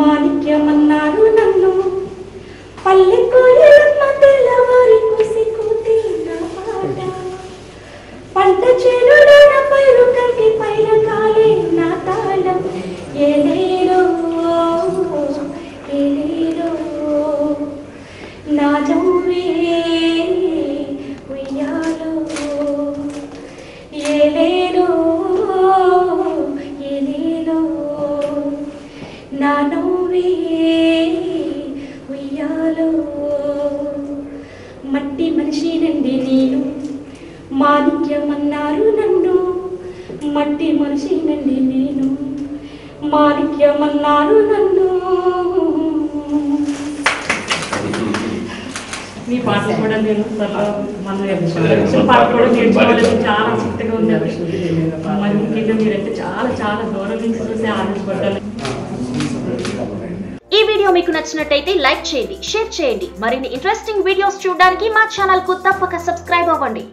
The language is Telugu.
మాణిక్యమన్నారు నన్ను పల్లె కోయిలమ్మ తెల్లవారి కుసికూతే నా పాట పంట చేనులోన పైరు కంటి పైన కాలే నా తాళం ఏలేలో ఏలేలో నా జౌవే ఉయ్యాలో ఏలేలో ఏలేలో నా నవ్వే ఉయ్యాలో మట్టి మనిషి నుండి నేను మాణిక్యమన్నారు నన్ను మట్టి మనిషి నుండి నేను మాణిక్యమన్నారు నన్ను. మీ పాటలు కూడా నేను పాట కూడా నేర్చుకోవాలని చాలా ఆసక్తిగా ఉంది. మరి ముఖ్యంగా మీరైతే చాలా చాలా దూరం నుంచి చూసి ఆనందపడ్డాను. ఈ వీడియో మీకు నచ్చినట్టయితే లైక్ చేయండి, షేర్ చేయండి. మరిన్ని ఇంట్రెస్టింగ్ వీడియోస్ చూడడానికి మా ఛానల్ కు తప్పక సబ్స్క్రైబ్ అవ్వండి.